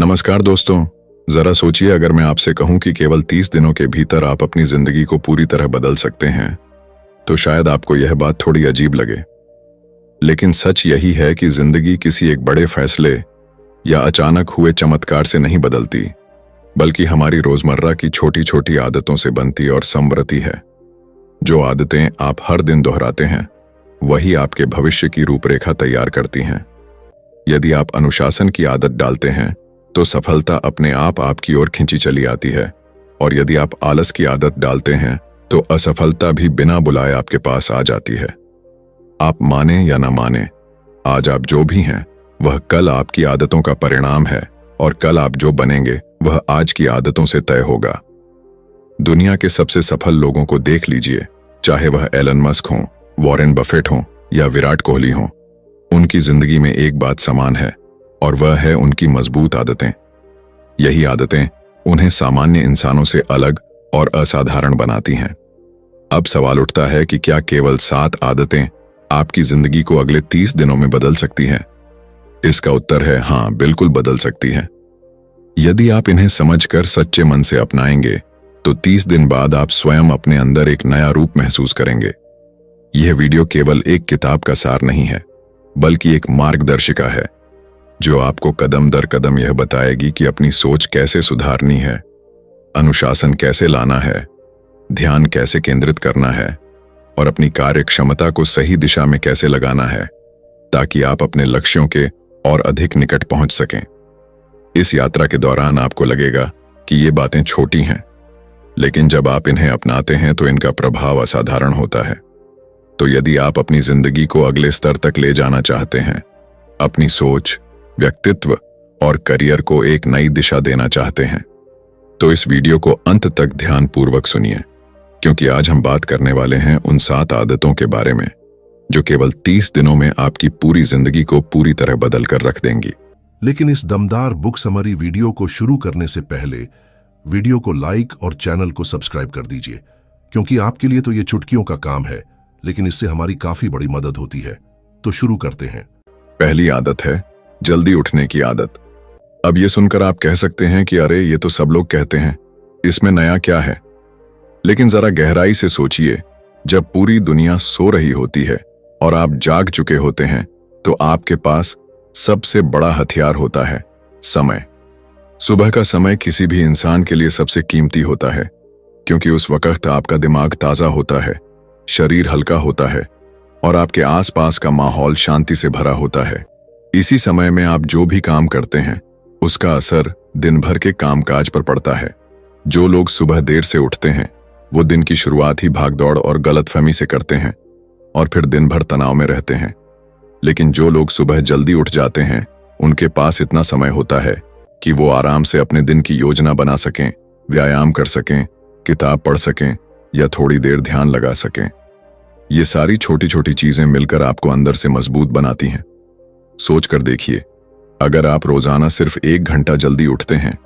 नमस्कार दोस्तों। जरा सोचिए, अगर मैं आपसे कहूं कि केवल 30 दिनों के भीतर आप अपनी जिंदगी को पूरी तरह बदल सकते हैं, तो शायद आपको यह बात थोड़ी अजीब लगे। लेकिन सच यही है कि जिंदगी किसी एक बड़े फैसले या अचानक हुए चमत्कार से नहीं बदलती, बल्कि हमारी रोजमर्रा की छोटी छोटी आदतों से बनती और संवरती है। जो आदतें आप हर दिन दोहराते हैं, वही आपके भविष्य की रूपरेखा तैयार करती हैं। यदि आप अनुशासन की आदत डालते हैं, तो सफलता अपने आप आपकी ओर खींची चली आती है, और यदि आप आलस की आदत डालते हैं, तो असफलता भी बिना बुलाए आपके पास आ जाती है। आप माने या ना माने, आज आप जो भी हैं, वह कल आपकी आदतों का परिणाम है, और कल आप जो बनेंगे वह आज की आदतों से तय होगा। दुनिया के सबसे सफल लोगों को देख लीजिए, चाहे वह एलन मस्क हों, वॉरेन बफेट हों या विराट कोहली हों, उनकी जिंदगी में एक बात समान है, और वह है उनकी मजबूत आदतें। यही आदतें उन्हें सामान्य इंसानों से अलग और असाधारण बनाती हैं। अब सवाल उठता है कि क्या केवल 7 आदतें आपकी जिंदगी को अगले 30 दिनों में बदल सकती हैं? इसका उत्तर है हाँ, बिल्कुल बदल सकती हैं। यदि आप इन्हें समझकर सच्चे मन से अपनाएंगे, तो 30 दिन बाद आप स्वयं अपने अंदर एक नया रूप महसूस करेंगे। यह वीडियो केवल एक किताब का सार नहीं है, बल्कि एक मार्गदर्शिका है, जो आपको कदम दर कदम यह बताएगी कि अपनी सोच कैसे सुधारनी है, अनुशासन कैसे लाना है, ध्यान कैसे केंद्रित करना है, और अपनी कार्य क्षमता को सही दिशा में कैसे लगाना है, ताकि आप अपने लक्ष्यों के और अधिक निकट पहुंच सकें। इस यात्रा के दौरान आपको लगेगा कि ये बातें छोटी हैं, लेकिन जब आप इन्हें अपनाते हैं तो इनका प्रभाव असाधारण होता है। तो यदि आप अपनी जिंदगी को अगले स्तर तक ले जाना चाहते हैं, अपनी सोच, व्यक्तित्व और करियर को एक नई दिशा देना चाहते हैं, तो इस वीडियो को अंत तक ध्यानपूर्वक सुनिए, क्योंकि आज हम बात करने वाले हैं उन 7 आदतों के बारे में जो केवल 30 दिनों में आपकी पूरी जिंदगी को पूरी तरह बदल कर रख देंगी। लेकिन इस दमदार बुक समरी वीडियो को शुरू करने से पहले वीडियो को लाइक और चैनल को सब्सक्राइब कर दीजिए, क्योंकि आपके लिए तो ये चुटकियों का काम है, लेकिन इससे हमारी काफी बड़ी मदद होती है। तो शुरू करते हैं। पहली आदत है जल्दी उठने की आदत। अब ये सुनकर आप कह सकते हैं कि अरे, ये तो सब लोग कहते हैं, इसमें नया क्या है? लेकिन जरा गहराई से सोचिए, जब पूरी दुनिया सो रही होती है और आप जाग चुके होते हैं, तो आपके पास सबसे बड़ा हथियार होता है समय। सुबह का समय किसी भी इंसान के लिए सबसे कीमती होता है, क्योंकि उस वक्त आपका दिमाग ताजा होता है, शरीर हल्का होता है और आपके आसपास का माहौल शांति से भरा होता है। इसी समय में आप जो भी काम करते हैं, उसका असर दिन भर के कामकाज पर पड़ता है। जो लोग सुबह देर से उठते हैं, वो दिन की शुरुआत ही भागदौड़ और गलतफहमी से करते हैं और फिर दिन भर तनाव में रहते हैं। लेकिन जो लोग सुबह जल्दी उठ जाते हैं, उनके पास इतना समय होता है कि वो आराम से अपने दिन की योजना बना सकें, व्यायाम कर सकें, किताब पढ़ सकें या थोड़ी देर ध्यान लगा सकें। ये सारी छोटी छोटी चीजें मिलकर आपको अंदर से मजबूत बनाती हैं। सोच कर देखिए, अगर आप रोजाना सिर्फ 1 घंटा जल्दी उठते हैं,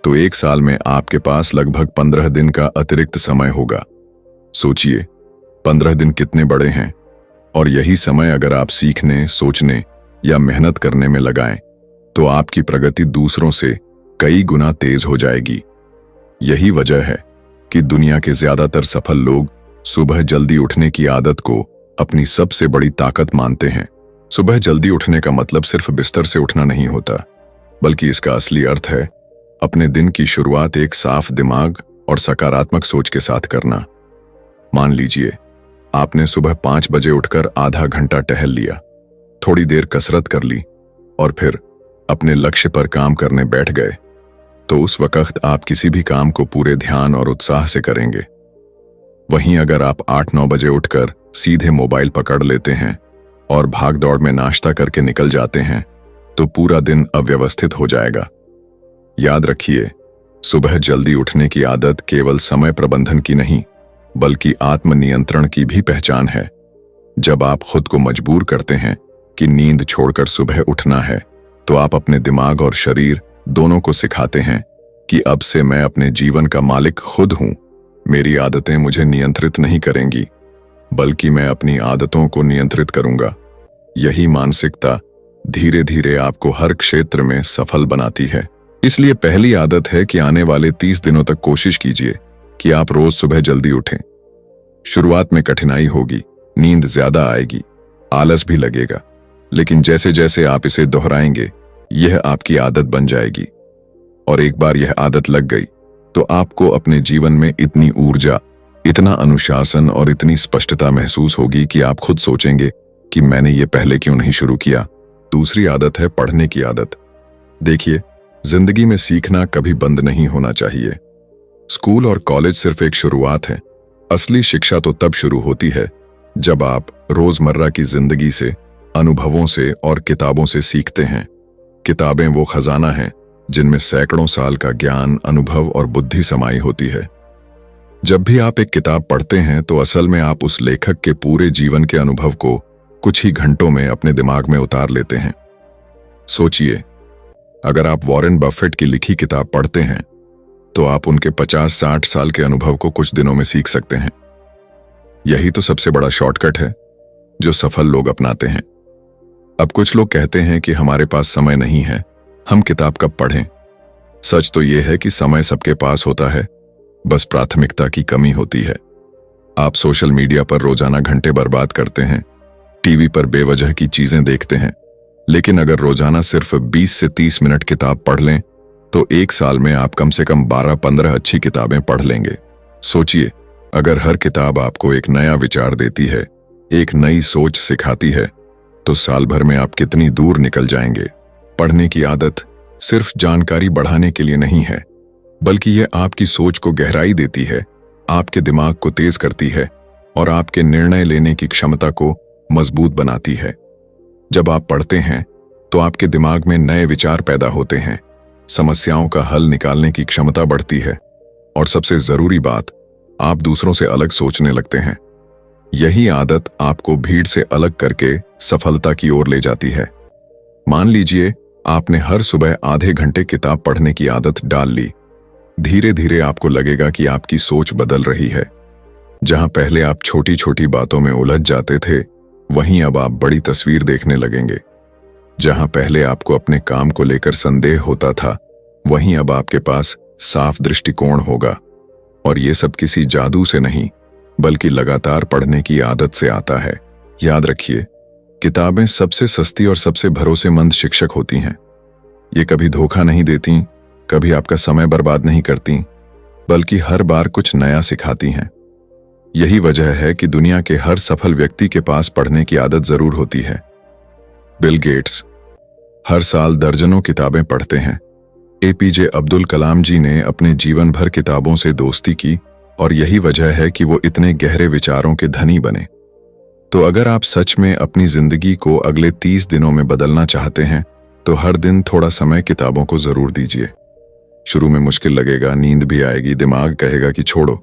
तो 1 साल में आपके पास लगभग 15 दिन का अतिरिक्त समय होगा। सोचिए, 15 दिन कितने बड़े हैं, और यही समय अगर आप सीखने, सोचने या मेहनत करने में लगाएं, तो आपकी प्रगति दूसरों से कई गुना तेज हो जाएगी। यही वजह है कि दुनिया के ज्यादातर सफल लोग सुबह जल्दी उठने की आदत को अपनी सबसे बड़ी ताकत मानते हैं। सुबह जल्दी उठने का मतलब सिर्फ बिस्तर से उठना नहीं होता, बल्कि इसका असली अर्थ है अपने दिन की शुरुआत एक साफ दिमाग और सकारात्मक सोच के साथ करना। मान लीजिए, आपने सुबह 5 बजे उठकर आधा घंटा टहल लिया, थोड़ी देर कसरत कर ली और फिर अपने लक्ष्य पर काम करने बैठ गए, तो उस वक्त आप किसी भी काम को पूरे ध्यान और उत्साह से करेंगे। वहीं अगर आप 8-9 बजे उठकर सीधे मोबाइल पकड़ लेते हैं और भागदौड़ में नाश्ता करके निकल जाते हैं, तो पूरा दिन अव्यवस्थित हो जाएगा। याद रखिए, सुबह जल्दी उठने की आदत केवल समय प्रबंधन की नहीं, बल्कि आत्मनियंत्रण की भी पहचान है। जब आप खुद को मजबूर करते हैं कि नींद छोड़कर सुबह उठना है, तो आप अपने दिमाग और शरीर दोनों को सिखाते हैं कि अब से मैं अपने जीवन का मालिक खुद हूं। मेरी आदतें मुझे नियंत्रित नहीं करेंगी, बल्कि मैं अपनी आदतों को नियंत्रित करूंगा। यही मानसिकता धीरे धीरे आपको हर क्षेत्र में सफल बनाती है। इसलिए पहली आदत है कि आने वाले 30 दिनों तक कोशिश कीजिए कि आप रोज सुबह जल्दी उठें। शुरुआत में कठिनाई होगी, नींद ज्यादा आएगी, आलस भी लगेगा, लेकिन जैसे जैसे आप इसे दोहराएंगे यह आपकी आदत बन जाएगी। और एक बार यह आदत लग गई तो आपको अपने जीवन में इतनी ऊर्जा, इतना अनुशासन और इतनी स्पष्टता महसूस होगी कि आप खुद सोचेंगे कि मैंने ये पहले क्यों नहीं शुरू किया। दूसरी आदत है पढ़ने की आदत। देखिए, जिंदगी में सीखना कभी बंद नहीं होना चाहिए। स्कूल और कॉलेज सिर्फ एक शुरुआत है। असली शिक्षा तो तब शुरू होती है जब आप रोजमर्रा की जिंदगी से, अनुभवों से और किताबों से सीखते हैं। किताबें वो खजाना है जिनमें सैकड़ों साल का ज्ञान, अनुभव और बुद्धि समाई होती है। जब भी आप एक किताब पढ़ते हैं तो असल में आप उस लेखक के पूरे जीवन के अनुभव को कुछ ही घंटों में अपने दिमाग में उतार लेते हैं। सोचिए, अगर आप वॉरेन बफेट की लिखी किताब पढ़ते हैं तो आप उनके 50-60 साल के अनुभव को कुछ दिनों में सीख सकते हैं। यही तो सबसे बड़ा शॉर्टकट है जो सफल लोग अपनाते हैं। अब कुछ लोग कहते हैं कि हमारे पास समय नहीं है, हम किताब कब पढ़ें। सच तो यह है कि समय सबके पास होता है, बस प्राथमिकता की कमी होती है। आप सोशल मीडिया पर रोजाना घंटे बर्बाद करते हैं, टीवी पर बेवजह की चीजें देखते हैं, लेकिन अगर रोजाना सिर्फ 20 से 30 मिनट किताब पढ़ लें तो एक साल में आप कम से कम 12-15 अच्छी किताबें पढ़ लेंगे। सोचिए, अगर हर किताब आपको एक नया विचार देती है, एक नई सोच सिखाती है, तो साल भर में आप कितनी दूर निकल जाएंगे। पढ़ने की आदत सिर्फ जानकारी बढ़ाने के लिए नहीं है, बल्कि यह आपकी सोच को गहराई देती है, आपके दिमाग को तेज करती है और आपके निर्णय लेने की क्षमता को मजबूत बनाती है। जब आप पढ़ते हैं तो आपके दिमाग में नए विचार पैदा होते हैं, समस्याओं का हल निकालने की क्षमता बढ़ती है और सबसे जरूरी बात, आप दूसरों से अलग सोचने लगते हैं। यही आदत आपको भीड़ से अलग करके सफलता की ओर ले जाती है। मान लीजिए आपने हर सुबह आधे घंटे किताब पढ़ने की आदत डाल ली। धीरे धीरे आपको लगेगा कि आपकी सोच बदल रही है। जहां पहले आप छोटी छोटी बातों में उलझ जाते थे, वहीं अब आप बड़ी तस्वीर देखने लगेंगे। जहां पहले आपको अपने काम को लेकर संदेह होता था, वहीं अब आपके पास साफ दृष्टिकोण होगा। और ये सब किसी जादू से नहीं, बल्कि लगातार पढ़ने की आदत से आता है। याद रखिए, किताबें सबसे सस्ती और सबसे भरोसेमंद शिक्षक होती हैं। ये कभी धोखा नहीं देती, कभी आपका समय बर्बाद नहीं करती, बल्कि हर बार कुछ नया सिखाती हैं। यही वजह है कि दुनिया के हर सफल व्यक्ति के पास पढ़ने की आदत जरूर होती है। बिल गेट्स हर साल दर्जनों किताबें पढ़ते हैं। एपीजे अब्दुल कलाम जी ने अपने जीवन भर किताबों से दोस्ती की और यही वजह है कि वो इतने गहरे विचारों के धनी बने। तो अगर आप सच में अपनी जिंदगी को अगले 30 दिनों में बदलना चाहते हैं तो हर दिन थोड़ा समय किताबों को जरूर दीजिए। शुरू में मुश्किल लगेगा, नींद भी आएगी, दिमाग कहेगा कि छोड़ो,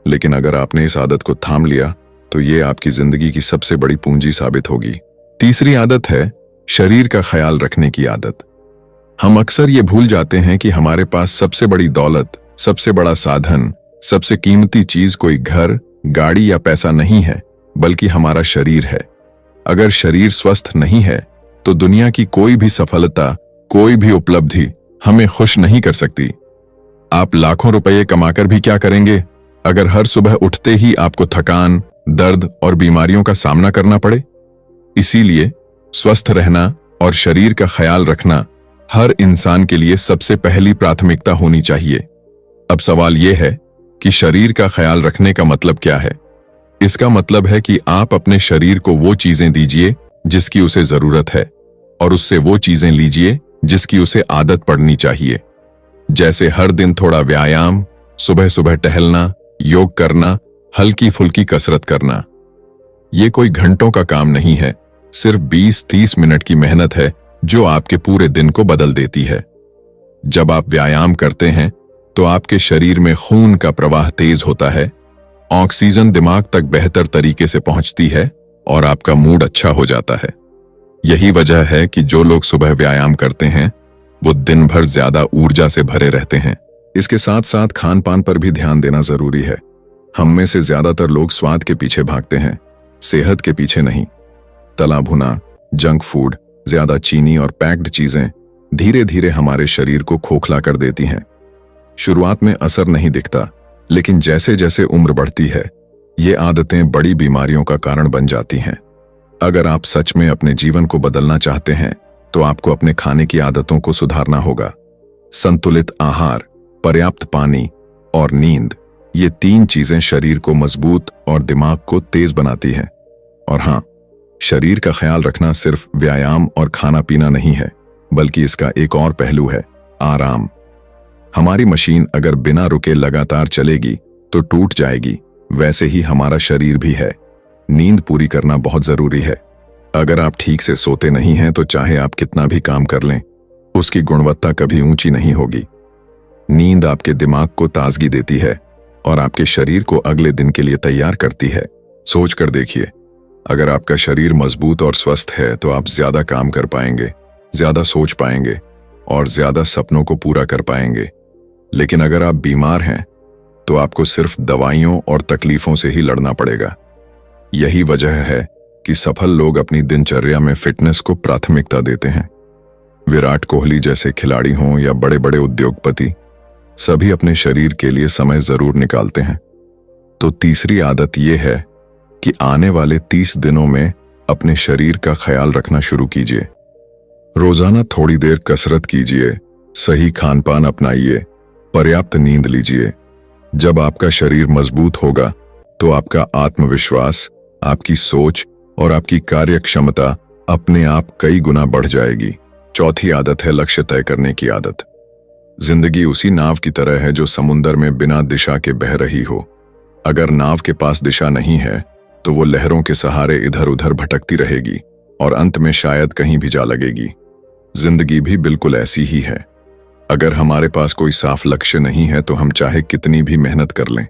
लेकिन अगर आपने इस आदत को थाम लिया तो ये आपकी जिंदगी की सबसे बड़ी पूंजी साबित होगी। तीसरी आदत है शरीर का ख्याल रखने की आदत। हम अक्सर ये भूल जाते हैं कि हमारे पास सबसे बड़ी दौलत, सबसे बड़ा साधन, सबसे कीमती चीज कोई घर, गाड़ी या पैसा नहीं है, बल्कि हमारा शरीर है। अगर शरीर स्वस्थ नहीं है तो दुनिया की कोई भी सफलता, कोई भी उपलब्धि हमें खुश नहीं कर सकती। आप लाखों रुपए कमाकर भी क्या करेंगे अगर हर सुबह उठते ही आपको थकान, दर्द और बीमारियों का सामना करना पड़े। इसीलिए स्वस्थ रहना और शरीर का ख्याल रखना हर इंसान के लिए सबसे पहली प्राथमिकता होनी चाहिए। अब सवाल यह है कि शरीर का ख्याल रखने का मतलब क्या है। इसका मतलब है कि आप अपने शरीर को वो चीजें दीजिए जिसकी उसे जरूरत है और उससे वो चीजें लीजिए जिसकी उसे आदत पड़नी चाहिए। जैसे हर दिन थोड़ा व्यायाम, सुबह सुबह टहलना, योग करना, हल्की फुल्की कसरत करना। ये कोई घंटों का काम नहीं है, सिर्फ 20-30 मिनट की मेहनत है जो आपके पूरे दिन को बदल देती है। जब आप व्यायाम करते हैं तो आपके शरीर में खून का प्रवाह तेज होता है, ऑक्सीजन दिमाग तक बेहतर तरीके से पहुंचती है और आपका मूड अच्छा हो जाता है। यही वजह है कि जो लोग सुबह व्यायाम करते हैं वो दिन भर ज्यादा ऊर्जा से भरे रहते हैं। इसके साथ साथ खान पान पर भी ध्यान देना जरूरी है। हम में से ज्यादातर लोग स्वाद के पीछे भागते हैं, सेहत के पीछे नहीं। तला भुना, जंक फूड, ज्यादा चीनी और पैक्ड चीजें धीरे धीरे हमारे शरीर को खोखला कर देती हैं। शुरुआत में असर नहीं दिखता, लेकिन जैसे जैसे उम्र बढ़ती है ये आदतें बड़ी बीमारियों का कारण बन जाती हैं। अगर आप सच में अपने जीवन को बदलना चाहते हैं तो आपको अपने खाने की आदतों को सुधारना होगा। संतुलित आहार, पर्याप्त पानी और नींद, ये 3 चीजें शरीर को मजबूत और दिमाग को तेज बनाती हैं। और हाँ, शरीर का ख्याल रखना सिर्फ व्यायाम और खाना पीना नहीं है, बल्कि इसका एक और पहलू है, आराम। हमारी मशीन अगर बिना रुके लगातार चलेगी तो टूट जाएगी, वैसे ही हमारा शरीर भी है। नींद पूरी करना बहुत जरूरी है। अगर आप ठीक से सोते नहीं हैं तो चाहे आप कितना भी काम कर लें, उसकी गुणवत्ता कभी ऊंची नहीं होगी। नींद आपके दिमाग को ताजगी देती है और आपके शरीर को अगले दिन के लिए तैयार करती है। सोच कर देखिए, अगर आपका शरीर मजबूत और स्वस्थ है तो आप ज्यादा काम कर पाएंगे, ज्यादा सोच पाएंगे और ज्यादा सपनों को पूरा कर पाएंगे। लेकिन अगर आप बीमार हैं तो आपको सिर्फ दवाइयों और तकलीफों से ही लड़ना पड़ेगा। यही वजह है कि सफल लोग अपनी दिनचर्या में फिटनेस को प्राथमिकता देते हैं। विराट कोहली जैसे खिलाड़ी हों या बड़े बड़े उद्योगपति, सभी अपने शरीर के लिए समय जरूर निकालते हैं। तो तीसरी आदत यह है कि आने वाले 30 दिनों में अपने शरीर का ख्याल रखना शुरू कीजिए। रोजाना थोड़ी देर कसरत कीजिए, सही खानपान अपनाइए, पर्याप्त नींद लीजिए। जब आपका शरीर मजबूत होगा तो आपका आत्मविश्वास, आपकी सोच और आपकी कार्य क्षमता अपने आप कई गुना बढ़ जाएगी। चौथी आदत है लक्ष्य तय करने की आदत। जिंदगी उसी नाव की तरह है जो समुंदर में बिना दिशा के बह रही हो। अगर नाव के पास दिशा नहीं है तो वो लहरों के सहारे इधर उधर भटकती रहेगी और अंत में शायद कहीं भी जा लगेगी। जिंदगी भी बिल्कुल ऐसी ही है। अगर हमारे पास कोई साफ लक्ष्य नहीं है तो हम चाहे कितनी भी मेहनत कर लें,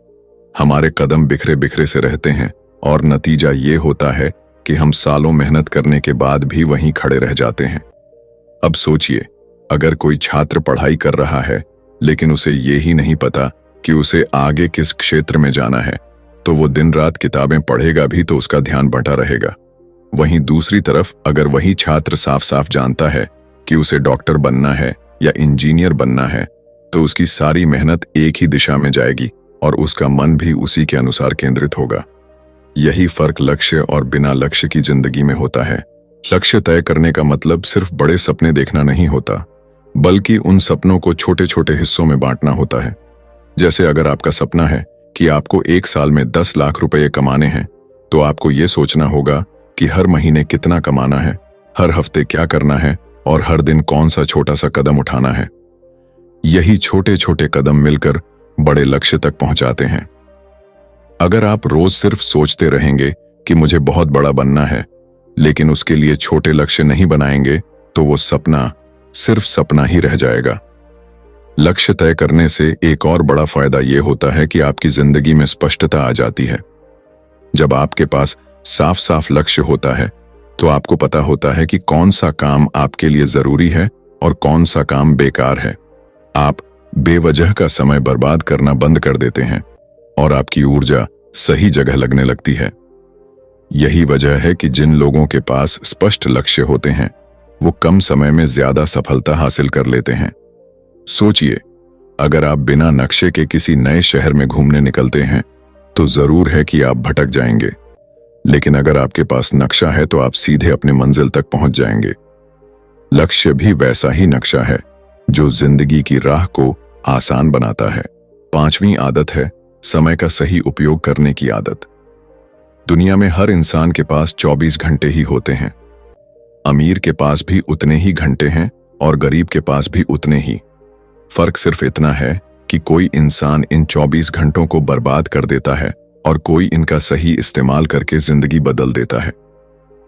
हमारे कदम बिखरे बिखरे से रहते हैं और नतीजा ये होता है कि हम सालों मेहनत करने के बाद भी वहीं खड़े रह जाते हैं। अब सोचिए, अगर कोई छात्र पढ़ाई कर रहा है लेकिन उसे ये ही नहीं पता कि उसे आगे किस क्षेत्र में जाना है, तो वो दिन रात किताबें पढ़ेगा भी तो उसका ध्यान बंटा रहेगा। वहीं दूसरी तरफ अगर वही छात्र साफ साफ जानता है कि उसे डॉक्टर बनना है या इंजीनियर बनना है, तो उसकी सारी मेहनत एक ही दिशा में जाएगी और उसका मन भी उसी के अनुसार केंद्रित होगा। यही फर्क लक्ष्य और बिना लक्ष्य की जिंदगी में होता है। लक्ष्य तय करने का मतलब सिर्फ बड़े सपने देखना नहीं होता, बल्कि उन सपनों को छोटे छोटे हिस्सों में बांटना होता है। जैसे अगर आपका सपना है कि आपको 1 साल में 10 लाख रुपए कमाने हैं, तो आपको ये सोचना होगा कि हर महीने कितना कमाना है, हर हफ्ते क्या करना है और हर दिन कौन सा छोटा सा कदम उठाना है। यही छोटे छोटे कदम मिलकर बड़े लक्ष्य तक पहुंचाते हैं। अगर आप रोज सिर्फ सोचते रहेंगे कि मुझे बहुत बड़ा बनना है, लेकिन उसके लिए छोटे लक्ष्य नहीं बनाएंगे, तो वो सपना सिर्फ सपना ही रह जाएगा। लक्ष्य तय करने से एक और बड़ा फायदा यह होता है कि आपकी जिंदगी में स्पष्टता आ जाती है। जब आपके पास साफ साफ लक्ष्य होता है तो आपको पता होता है कि कौन सा काम आपके लिए जरूरी है और कौन सा काम बेकार है। आप बेवजह का समय बर्बाद करना बंद कर देते हैं और आपकी ऊर्जा सही जगह लगने लगती है। यही वजह है कि जिन लोगों के पास स्पष्ट लक्ष्य होते हैं वो कम समय में ज्यादा सफलता हासिल कर लेते हैं। सोचिए, अगर आप बिना नक्शे के किसी नए शहर में घूमने निकलते हैं तो जरूर है कि आप भटक जाएंगे, लेकिन अगर आपके पास नक्शा है तो आप सीधे अपने मंजिल तक पहुंच जाएंगे। लक्ष्य भी वैसा ही नक्शा है जो जिंदगी की राह को आसान बनाता है। 5वीं आदत है समय का सही उपयोग करने की आदत। दुनिया में हर इंसान के पास 24 घंटे ही होते हैं। अमीर के पास भी उतने ही घंटे हैं और गरीब के पास भी उतने ही। फर्क सिर्फ इतना है कि कोई इंसान इन 24 घंटों को बर्बाद कर देता है और कोई इनका सही इस्तेमाल करके जिंदगी बदल देता है।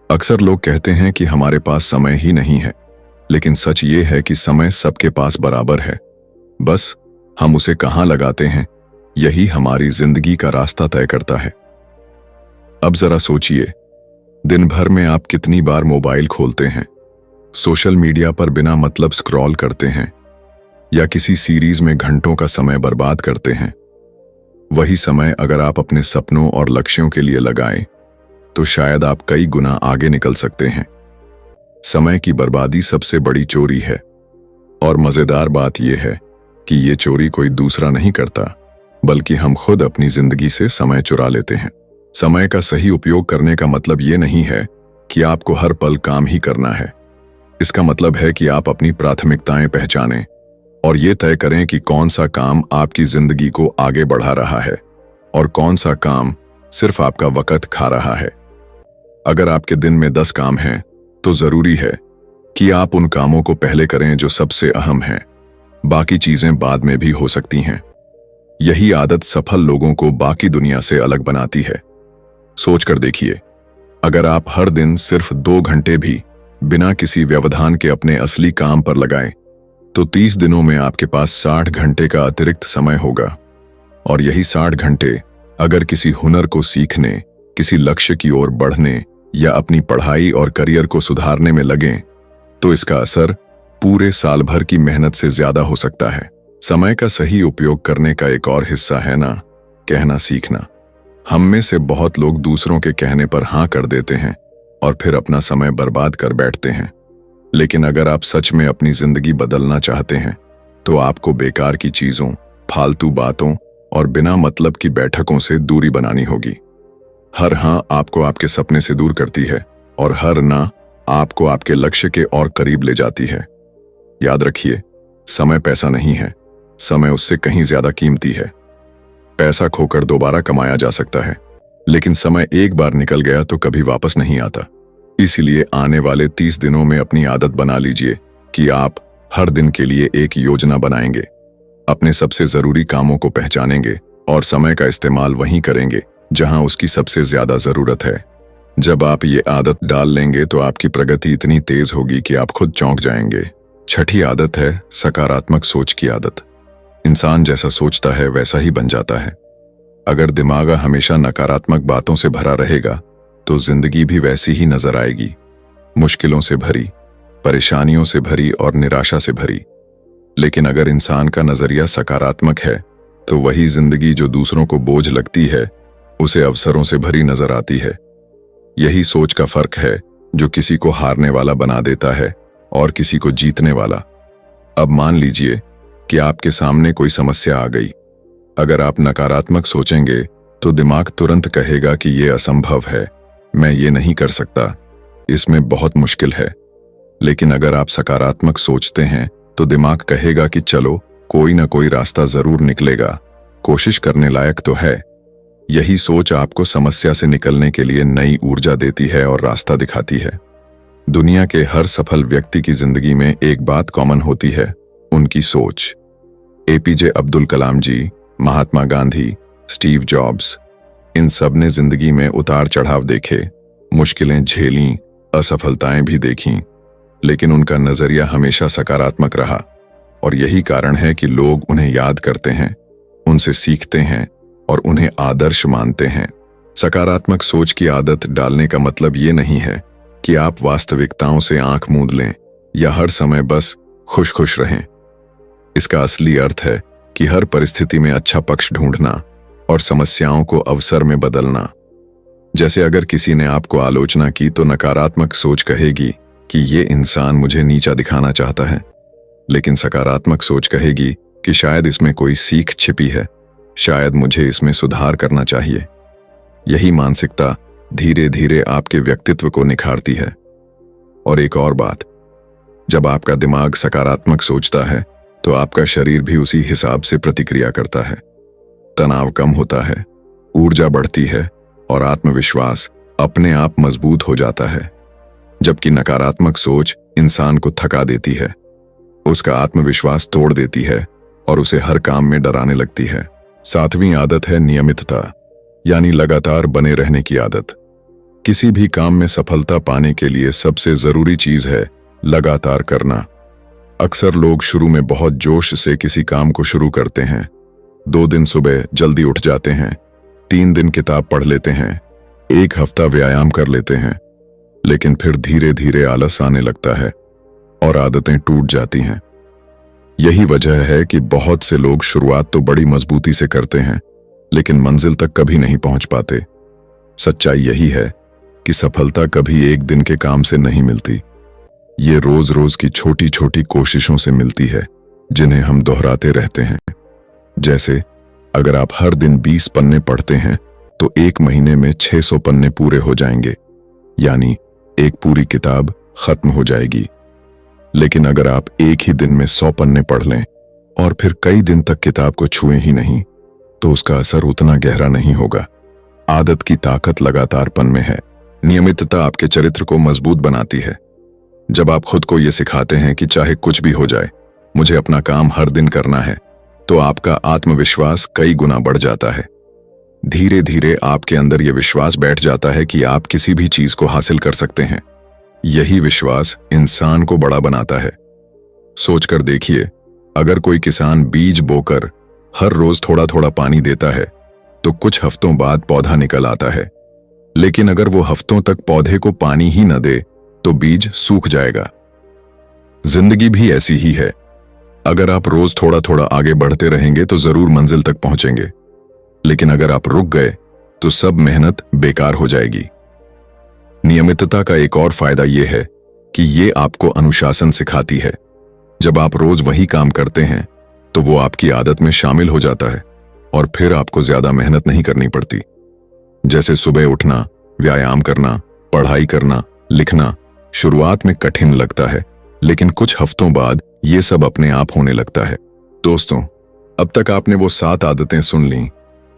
अक्सर लोग कहते हैं कि हमारे पास समय ही नहीं है, लेकिन सच ये है कि समय सबके पास बराबर है। बस हम उसे कहां लगाते हैं, यही हमारी जिंदगी का रास्ता तय करता है। अब जरा सोचिए, दिन भर में आप कितनी बार मोबाइल खोलते हैं, सोशल मीडिया पर बिना मतलब स्क्रॉल करते हैं या किसी सीरीज में घंटों का समय बर्बाद करते हैं। वही समय अगर आप अपने सपनों और लक्ष्यों के लिए लगाएं तो शायद आप कई गुना आगे निकल सकते हैं। समय की बर्बादी सबसे बड़ी चोरी है। और मजेदार बात यह है कि ये चोरी कोई दूसरा नहीं करता, बल्कि हम खुद अपनी जिंदगी से समय चुरा लेते हैं। समय का सही उपयोग करने का मतलब ये नहीं है कि आपको हर पल काम ही करना है। इसका मतलब है कि आप अपनी प्राथमिकताएं पहचानें और ये तय करें कि कौन सा काम आपकी जिंदगी को आगे बढ़ा रहा है और कौन सा काम सिर्फ आपका वक्त खा रहा है। अगर आपके दिन में 10 काम हैं, तो जरूरी है कि आप उन कामों को पहले करें जो सबसे अहम हैं। बाकी चीजें बाद में भी हो सकती हैं। यही आदत सफल लोगों को बाकी दुनिया से अलग बनाती है। सोच कर देखिए, अगर आप हर दिन सिर्फ 2 घंटे भी बिना किसी व्यवधान के अपने असली काम पर लगाएं, तो 30 दिनों में आपके पास 60 घंटे का अतिरिक्त समय होगा। और यही 60 घंटे अगर किसी हुनर को सीखने, किसी लक्ष्य की ओर बढ़ने या अपनी पढ़ाई और करियर को सुधारने में लगें, तो इसका असर पूरे साल भर की मेहनत से ज्यादा हो सकता है। समय का सही उपयोग करने का एक और हिस्सा है ना, कहना सीखना। हम में से बहुत लोग दूसरों के कहने पर हाँ कर देते हैं और फिर अपना समय बर्बाद कर बैठते हैं। लेकिन अगर आप सच में अपनी जिंदगी बदलना चाहते हैं, तो आपको बेकार की चीजों, फालतू बातों और बिना मतलब की बैठकों से दूरी बनानी होगी। हर हाँ आपको आपके सपने से दूर करती है और हर ना आपको आपके लक्ष्य के और करीब ले जाती है। याद रखिए, समय पैसा नहीं है, समय उससे कहीं ज्यादा कीमती है। पैसा खोकर दोबारा कमाया जा सकता है, लेकिन समय एक बार निकल गया तो कभी वापस नहीं आता। इसीलिए आने वाले 30 दिनों में अपनी आदत बना लीजिए कि आप हर दिन के लिए एक योजना बनाएंगे, अपने सबसे जरूरी कामों को पहचानेंगे और समय का इस्तेमाल वहीं करेंगे जहां उसकी सबसे ज्यादा जरूरत है। जब आप ये आदत डाल लेंगे तो आपकी प्रगति इतनी तेज होगी कि आप खुद चौंक जाएंगे। छठी आदत है सकारात्मक सोच की आदत। इंसान जैसा सोचता है वैसा ही बन जाता है। अगर दिमाग हमेशा नकारात्मक बातों से भरा रहेगा तो जिंदगी भी वैसी ही नजर आएगी, मुश्किलों से भरी, परेशानियों से भरी और निराशा से भरी। लेकिन अगर इंसान का नजरिया सकारात्मक है तो वही जिंदगी जो दूसरों को बोझ लगती है उसे अवसरों से भरी नजर आती है। यही सोच का फर्क है जो किसी को हारने वाला बना देता है और किसी को जीतने वाला। अब मान लीजिए कि आपके सामने कोई समस्या आ गई। अगर आप नकारात्मक सोचेंगे तो दिमाग तुरंत कहेगा कि यह असंभव है, मैं ये नहीं कर सकता, इसमें बहुत मुश्किल है। लेकिन अगर आप सकारात्मक सोचते हैं तो दिमाग कहेगा कि चलो कोई ना कोई रास्ता जरूर निकलेगा, कोशिश करने लायक तो है। यही सोच आपको समस्या से निकलने के लिए नई ऊर्जा देती है और रास्ता दिखाती है। दुनिया के हर सफल व्यक्ति की जिंदगी में एक बात कॉमन होती है, उनकी सोच। एपीजे अब्दुल कलाम जी, महात्मा गांधी, स्टीव जॉब्स, इन सब ने जिंदगी में उतार चढ़ाव देखे, मुश्किलें झेलीं, असफलताएं भी देखीं, लेकिन उनका नजरिया हमेशा सकारात्मक रहा। और यही कारण है कि लोग उन्हें याद करते हैं, उनसे सीखते हैं और उन्हें आदर्श मानते हैं। सकारात्मक सोच की आदत डालने का मतलब ये नहीं है कि आप वास्तविकताओं से आंख मूंद लें या हर समय बस खुश खुश रहें। इसका असली अर्थ है कि हर परिस्थिति में अच्छा पक्ष ढूंढना और समस्याओं को अवसर में बदलना। जैसे अगर किसी ने आपको आलोचना की तो नकारात्मक सोच कहेगी कि ये इंसान मुझे नीचा दिखाना चाहता है, लेकिन सकारात्मक सोच कहेगी कि शायद इसमें कोई सीख छिपी है, शायद मुझे इसमें सुधार करना चाहिए। यही मानसिकता धीरे धीरे आपके व्यक्तित्व को निखारती है। और एक और बात, जब आपका दिमाग सकारात्मक सोचता है तो आपका शरीर भी उसी हिसाब से प्रतिक्रिया करता है। तनाव कम होता है, ऊर्जा बढ़ती है और आत्मविश्वास अपने आप मजबूत हो जाता है। जबकि नकारात्मक सोच इंसान को थका देती है, उसका आत्मविश्वास तोड़ देती है और उसे हर काम में डराने लगती है। 7वीं आदत है नियमितता, यानी लगातार बने रहने की आदत। किसी भी काम में सफलता पाने के लिए सबसे जरूरी चीज है लगातार करना। अक्सर लोग शुरू में बहुत जोश से किसी काम को शुरू करते हैं। 2 दिन सुबह जल्दी उठ जाते हैं, 3 दिन किताब पढ़ लेते हैं, 1 हफ्ता व्यायाम कर लेते हैं, लेकिन फिर धीरे धीरे आलस आने लगता है और आदतें टूट जाती हैं। यही वजह है कि बहुत से लोग शुरुआत तो बड़ी मजबूती से करते हैं, लेकिन मंजिल तक कभी नहीं पहुंच पाते। सच्चाई यही है कि सफलता कभी एक दिन के काम से नहीं मिलती। ये रोज रोज की छोटी छोटी कोशिशों से मिलती है जिन्हें हम दोहराते रहते हैं। जैसे अगर आप हर दिन 20 पन्ने पढ़ते हैं तो एक महीने में 600 पन्ने पूरे हो जाएंगे, यानी एक पूरी किताब खत्म हो जाएगी। लेकिन अगर आप एक ही दिन में 100 पन्ने पढ़ लें और फिर कई दिन तक किताब को छुएं ही नहीं, तो उसका असर उतना गहरा नहीं होगा। आदत की ताकत लगातारपन में है। नियमितता आपके चरित्र को मजबूत बनाती है। जब आप खुद को यह सिखाते हैं कि चाहे कुछ भी हो जाए, मुझे अपना काम हर दिन करना है, तो आपका आत्मविश्वास कई गुना बढ़ जाता है। धीरे धीरे आपके अंदर यह विश्वास बैठ जाता है कि आप किसी भी चीज को हासिल कर सकते हैं। यही विश्वास इंसान को बड़ा बनाता है। सोचकर देखिए, अगर कोई किसान बीज बोकर हर रोज थोड़ा थोड़ा पानी देता है तो कुछ हफ्तों बाद पौधा निकल आता है। लेकिन अगर वो हफ्तों तक पौधे को पानी ही न दे तो बीज सूख जाएगा। जिंदगी भी ऐसी ही है। अगर आप रोज थोड़ा थोड़ा आगे बढ़ते रहेंगे तो जरूर मंजिल तक पहुंचेंगे, लेकिन अगर आप रुक गए तो सब मेहनत बेकार हो जाएगी। नियमितता का एक और फायदा यह है कि ये आपको अनुशासन सिखाती है। जब आप रोज वही काम करते हैं तो वो आपकी आदत में शामिल हो जाता है और फिर आपको ज्यादा मेहनत नहीं करनी पड़ती। जैसे सुबह उठना, व्यायाम करना, पढ़ाई करना, लिखना शुरुआत में कठिन लगता है, लेकिन कुछ हफ्तों बाद ये सब अपने आप होने लगता है। दोस्तों, अब तक आपने वो 7 आदतें सुन लीं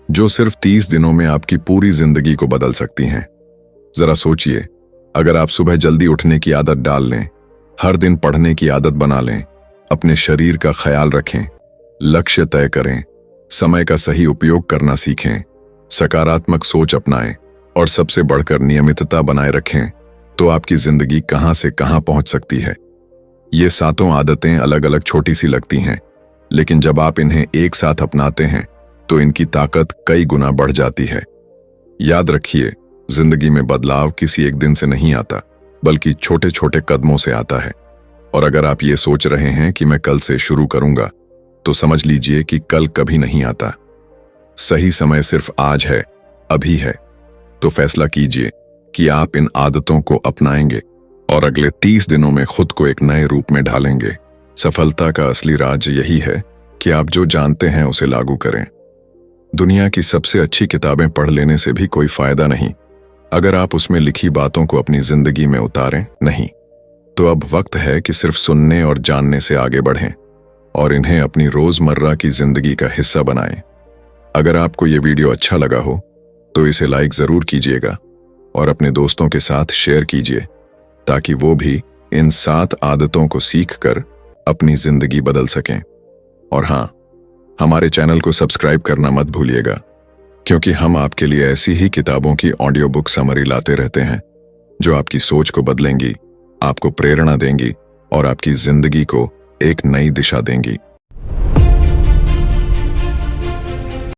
जो सिर्फ 30 दिनों में आपकी पूरी जिंदगी को बदल सकती हैं। जरा सोचिए, अगर आप सुबह जल्दी उठने की आदत डाल लें, हर दिन पढ़ने की आदत बना लें, अपने शरीर का ख्याल रखें, लक्ष्य तय करें, समय का सही उपयोग करना सीखें, सकारात्मक सोच अपनाएं और सबसे बढ़कर नियमितता बनाए रखें, तो आपकी जिंदगी कहां से कहां पहुंच सकती है। ये 7 आदतें अलग अलग छोटी सी लगती हैं, लेकिन जब आप इन्हें एक साथ अपनाते हैं तो इनकी ताकत कई गुना बढ़ जाती है। याद रखिए, जिंदगी में बदलाव किसी एक दिन से नहीं आता, बल्कि छोटे छोटे कदमों से आता है। और अगर आप ये सोच रहे हैं कि मैं कल से शुरू करूंगा, तो समझ लीजिए कि कल कभी नहीं आता। सही समय सिर्फ आज है, अभी है। तो फैसला कीजिए कि आप इन आदतों को अपनाएंगे और अगले 30 दिनों में खुद को एक नए रूप में ढालेंगे। सफलता का असली राज यही है कि आप जो जानते हैं उसे लागू करें। दुनिया की सबसे अच्छी किताबें पढ़ लेने से भी कोई फायदा नहीं अगर आप उसमें लिखी बातों को अपनी जिंदगी में उतारें नहीं। तो अब वक्त है कि सिर्फ सुनने और जानने से आगे बढ़ें और इन्हें अपनी रोजमर्रा की जिंदगी का हिस्सा बनाएं। अगर आपको ये वीडियो अच्छा लगा हो तो इसे लाइक जरूर कीजिएगा और अपने दोस्तों के साथ शेयर कीजिए, ताकि वो भी इन 7 आदतों को सीखकर अपनी जिंदगी बदल सकें। और हाँ, हमारे चैनल को सब्सक्राइब करना मत भूलिएगा, क्योंकि हम आपके लिए ऐसी ही किताबों की ऑडियो बुक समरी लाते रहते हैं जो आपकी सोच को बदलेंगी, आपको प्रेरणा देंगी और आपकी जिंदगी को एक नई दिशा देंगी।